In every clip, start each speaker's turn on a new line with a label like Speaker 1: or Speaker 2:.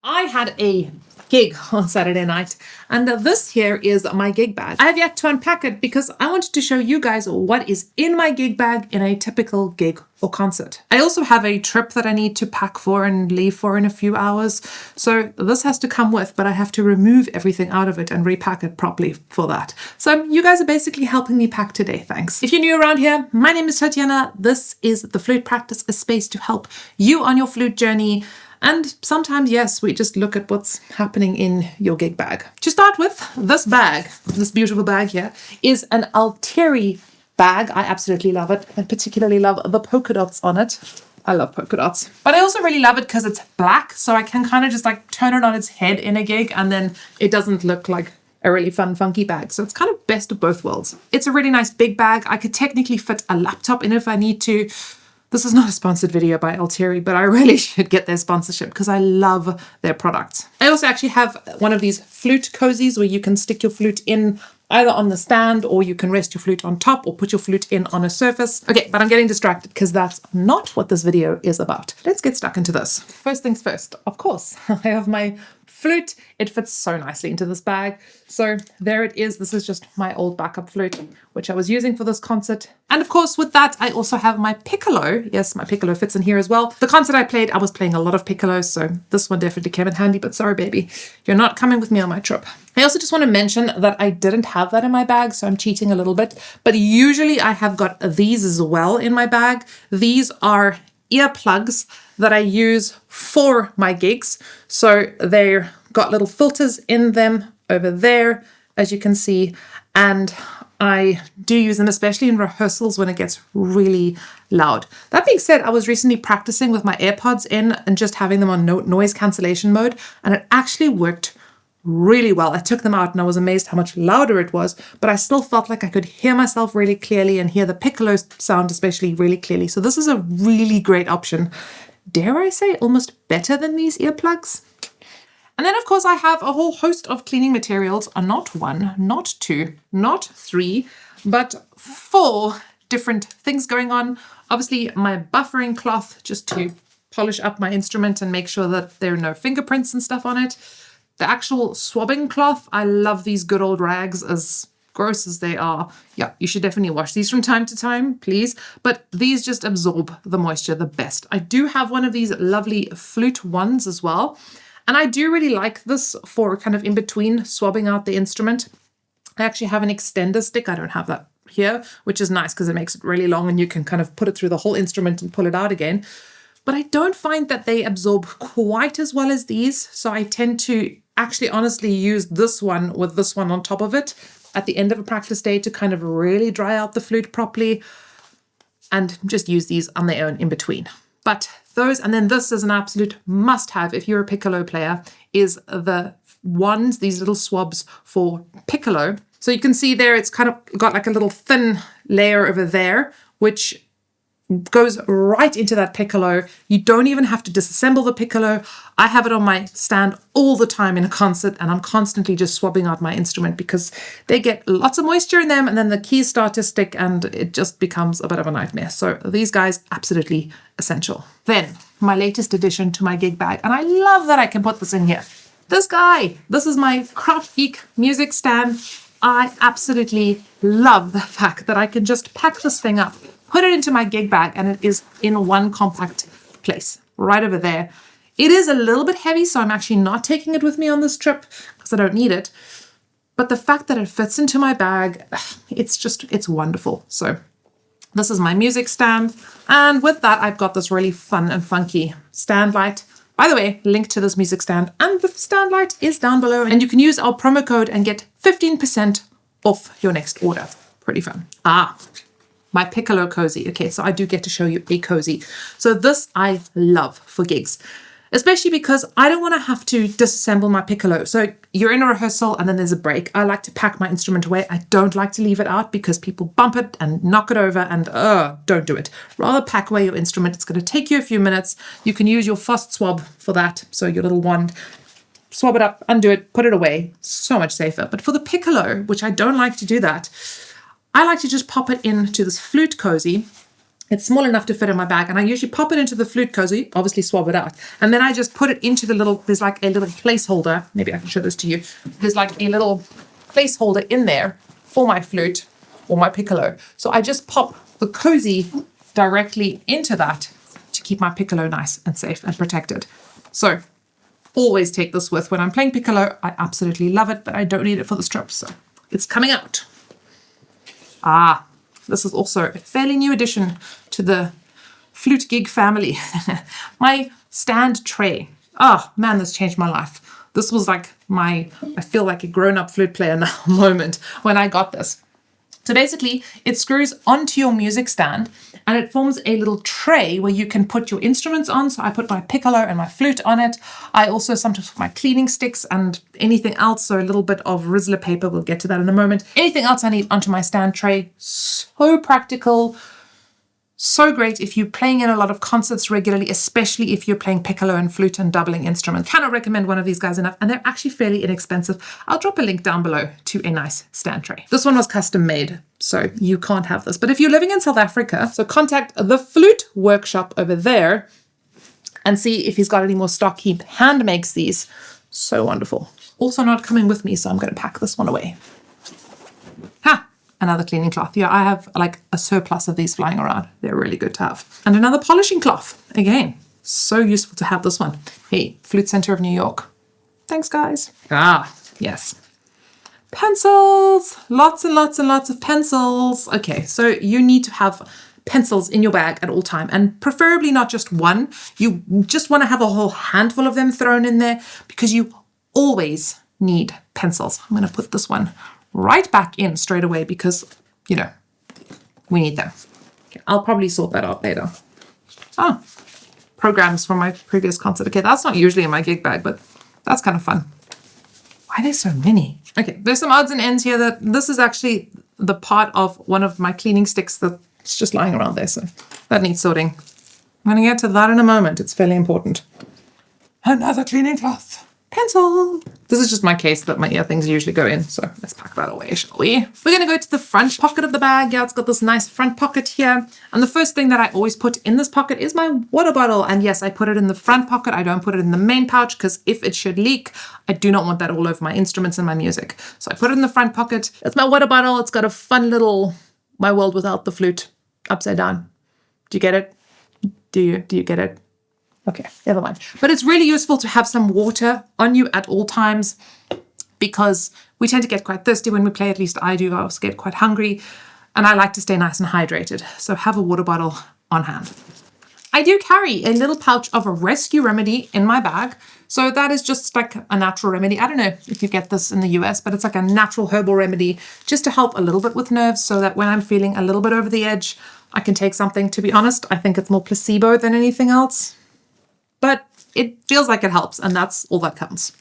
Speaker 1: I had a gig on Saturday night, and this here is my gig bag. I have yet to unpack it because I wanted to show you guys what is in my gig bag in a typical gig or concert. I also have a trip that I need to pack for and leave for in a few hours, so this has to come with, but I have to remove everything out of it and repack it properly for that. So you guys are basically helping me pack today, thanks. If you're new around here, my name is Tatiana. This is the Flute Practice, a space to help you on your flute journey. And sometimes, yes, we just look at what's happening in your gig bag. To start with, this bag, this beautiful bag here, is an Altieri bag. I absolutely love it. I particularly love the polka dots on it. I love polka dots. But I also really love it because it's black, so I can kind of just like turn it on its head in a gig and then it doesn't look like a really fun, funky bag. So it's kind of best of both worlds. It's a really nice big bag. I could technically fit a laptop in it if I need to. This is not a sponsored video by Altieri, but I really should get their sponsorship because I love their products. I also actually have one of these flute cozies where you can stick your flute in either on the stand, or you can rest your flute on top or put your flute in on a surface. Okay, but I'm getting distracted because that's not what this video is about. Let's get stuck into this. First things first, of course, I have my flute. It fits so nicely into this bag. So there it is. This is just my old backup flute, which I was using for this concert. And of course, with that, I also have my piccolo. Yes, my piccolo fits in here as well. The concert I played, I was playing a lot of piccolos, so this one definitely came in handy, but sorry, baby, you're not coming with me on my trip. I also just want to mention that I didn't have that in my bag, so I'm cheating a little bit, but usually I have got these as well in my bag. These are earplugs that I use for my gigs. So they've got little filters in them over there, as you can see, and I do use them, especially in rehearsals when it gets really loud. That being said, I was recently practicing with my AirPods in and just having them on noise cancellation mode, and it actually worked really well. I took them out and I was amazed how much louder it was, but I still felt like I could hear myself really clearly and hear the piccolo sound especially really clearly. So this is a really great option. Dare I say almost better than these earplugs? And then of course I have a whole host of cleaning materials, not one, not two, not three, but 4 different things going on. Obviously my buffering cloth just to polish up my instrument and make sure that there are no fingerprints and stuff on it. The actual swabbing cloth, I love these good old rags, as gross as they are. Yeah, you should definitely wash these from time to time, please. But these just absorb the moisture the best. I do have one of these lovely flute ones as well. And I do really like this for kind of in between swabbing out the instrument. I actually have an extender stick. I don't have that here, which is nice because it makes it really long and you can kind of put it through the whole instrument and pull it out again. But I don't find that they absorb quite as well as these. So I tend to actually honestly use this one with this one on top of it at the end of a practice day to kind of really dry out the flute properly, and just use these on their own in between. But those, and then this is an absolute must have if you're a piccolo player, is the ones, these little swabs for piccolo. So you can see there, it's kind of got like a little thin layer over there, which goes right into that piccolo. You don't even have to disassemble the piccolo. I have it on my stand all the time in a concert, and I'm constantly just swabbing out my instrument because they get lots of moisture in them and then the keys start to stick and it just becomes a bit of a nightmare. So these guys, absolutely essential. Then my latest addition to my gig bag, and I love that I can put this in here. This guy, this is my Kraftgeek music stand. I absolutely love the fact that I can just pack this thing up, put it into my gig bag, and it is in one compact place right over there. It is a little bit heavy, so I'm actually not taking it with me on this trip because I don't need it. But the fact that it fits into my bag, it's wonderful. So this is my music stand. And with that, I've got this really fun and funky stand light. By the way, link to this music stand and the stand light is down below. And you can use our promo code and get 15% off your next order. Pretty fun. My piccolo cozy. Okay, so I do get to show you a cozy. So this I love for gigs, especially because I don't want to have to disassemble my piccolo. So you're in a rehearsal and then there's a break. I like to pack my instrument away. I don't like to leave it out because people bump it and knock it over and don't do it. Rather pack away your instrument. It's going to take you a few minutes. You can use your fast swab for that. So your little wand, swab it up, undo it, put it away. So much safer. But for the piccolo, which I don't like to do that, I like to just pop it into this flute cozy It's small enough to fit in my bag, and I usually pop it into the flute cozy, obviously swab it out, and then I just put it into the little, there's like a little placeholder. Maybe I can show this to you. There's like a little placeholder in there for my flute or my piccolo. So I just pop the cozy directly into that to keep my piccolo nice and safe and protected. So always take this with when I'm playing piccolo. I absolutely love it, but I don't need it for the strip, so it's coming out. This is also a fairly new addition to the Flutgeek family. My stand tray. Oh man, this changed my life. This was like I feel like a grown-up flute player now moment when I got this. So basically, it screws onto your music stand and it forms a little tray where you can put your instruments on. So I put my piccolo and my flute on it. I also sometimes put my cleaning sticks and anything else. So a little bit of Rizzler paper. We'll get to that in a moment. Anything else I need onto my stand tray. So practical. So great if you're playing in a lot of concerts regularly, especially if you're playing piccolo and flute and doubling instruments. Cannot recommend one of these guys enough, and they're actually fairly inexpensive. I'll drop a link down below to a nice stand tray. This one was custom made, so you can't have this. But if you're living in South Africa, so contact the Flute Workshop over there and see if he's got any more stock. He hand makes these. So wonderful. Also not coming with me, so I'm going to pack this one away. Another cleaning cloth. Yeah, I have like a surplus of these flying around. They're really good to have. And another polishing cloth. Again, so useful to have this one. Hey, Flute Center of New York. Thanks, guys. Yes. Pencils. Lots and lots and lots of pencils. Okay, so you need to have pencils in your bag at all time, and preferably not just one. You just want to have a whole handful of them thrown in there because you always need pencils. I'm going to put this one right back in straight away because, you know, we need them. Okay, I'll probably sort that out later. Programs from my previous concert. Okay, that's not usually in my gig bag, but that's kind of fun. Why are there so many? Okay, there's some odds and ends here. That this is actually the part of one of my cleaning sticks that's just lying around there, so that needs sorting. I'm going to get to that in a moment. It's fairly important. Another cleaning cloth. Pencil. This is just my case that my ear things usually go in, so let's pack that away, shall we? We're going to go to the front pocket of the bag. Yeah, it's got this nice front pocket here. And the first thing that I always put in this pocket is my water bottle. And yes, I put it in the front pocket. I don't put it in the main pouch because if it should leak, I do not want that all over my instruments and my music. So I put it in the front pocket. It's my water bottle. It's got a fun little My World Without the Flute upside down. Do you get it? Do you get it? Okay, never mind. But it's really useful to have some water on you at all times because we tend to get quite thirsty when we play. At least I do. I also get quite hungry and I like to stay nice and hydrated. So have a water bottle on hand. I do carry a little pouch of a rescue remedy in my bag. So that is just like a natural remedy. I don't know if you get this in the US, but it's like a natural herbal remedy just to help a little bit with nerves so that when I'm feeling a little bit over the edge, I can take something. To be honest, I think it's more placebo than anything else. But it feels like it helps, and that's all that counts.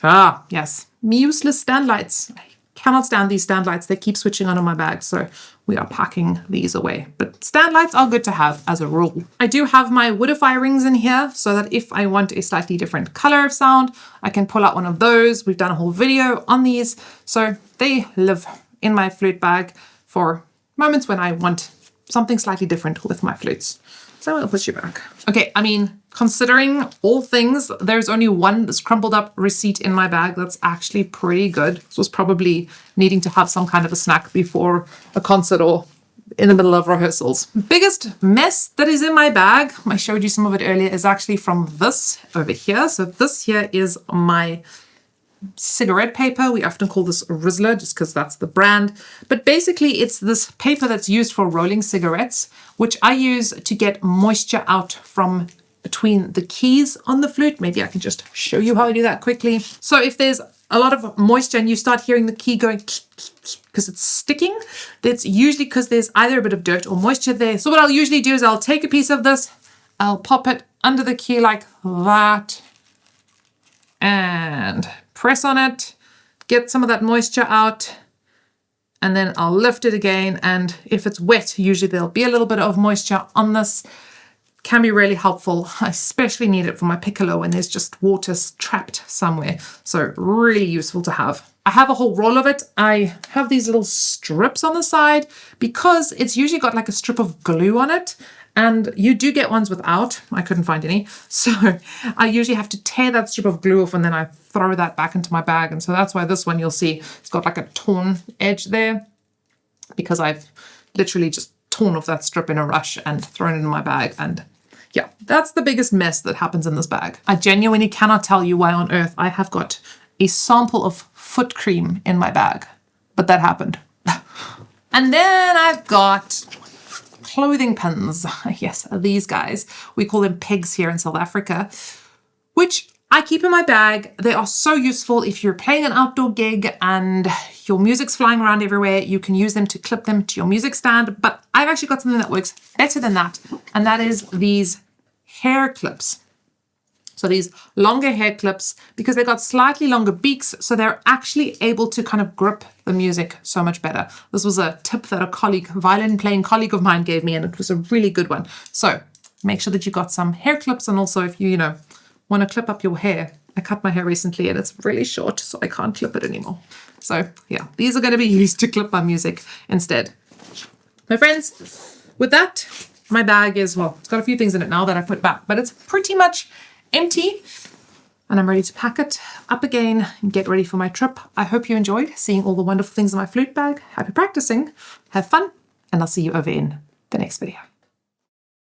Speaker 1: Yes. Useless stand lights. I cannot stand these stand lights. They keep switching on in my bag, so we are packing these away. But stand lights are good to have as a rule. I do have my woodify rings in here so that if I want a slightly different color of sound, I can pull out one of those. We've done a whole video on these, so they live in my flute bag for moments when I want something slightly different with my flutes. So I'm gonna push you back. Okay, I mean, considering all things, there's only one this crumpled up receipt in my bag. That's actually pretty good. This was probably needing to have some kind of a snack before a concert or in the middle of rehearsals. Biggest mess that is in my bag, I showed you some of it earlier, is actually from this over here. So this here is my cigarette paper. We often call this Rizzler just because that's the brand. But basically it's this paper that's used for rolling cigarettes, which I use to get moisture out from between the keys on the flute. Maybe I can just show you how I do that quickly. So if there's a lot of moisture and you start hearing the key going because it's sticking, that's usually because there's either a bit of dirt or moisture there. So what I'll usually do is I'll take a piece of this, I'll pop it under the key like that and press on it, get some of that moisture out, and then I'll lift it again. And if it's wet, usually there'll be a little bit of moisture on this. Can be really helpful. I especially need it for my piccolo when there's just water trapped somewhere. So really useful to have. I have a whole roll of it. I have these little strips on the side because it's usually got like a strip of glue on it. And you do get ones without. I couldn't find any. So I usually have to tear that strip of glue off and then I throw that back into my bag. And so that's why this one you'll see it's got like a torn edge there, because I've literally just torn off that strip in a rush and thrown it in my bag. And yeah, that's the biggest mess that happens in this bag. I genuinely cannot tell you why on earth I have got a sample of foot cream in my bag, but that happened. And then I've got clothing pins. Yes, these guys. We call them pegs here in South Africa, which I keep in my bag. They are so useful if you're playing an outdoor gig and your music's flying around everywhere. You can use them to clip them to your music stand. But I've actually got something that works better than that, and that is these hair clips. So these longer hair clips, because they've got slightly longer beaks, so they're actually able to kind of grip the music so much better. This was a tip that a colleague, violin playing colleague of mine gave me, and it was a really good one. So make sure that you got some hair clips, and also if you want to clip up your hair. I cut my hair recently and it's really short, so I can't clip it anymore. So yeah, these are going to be used to clip my music instead. My friends, with that, my bag is, well, it's got a few things in it now that I put back, but it's pretty much empty. And I'm ready to pack it up again and get ready for my trip. I hope you enjoyed seeing all the wonderful things in my flute bag. Happy practicing, have fun, and I'll see you over in the next video.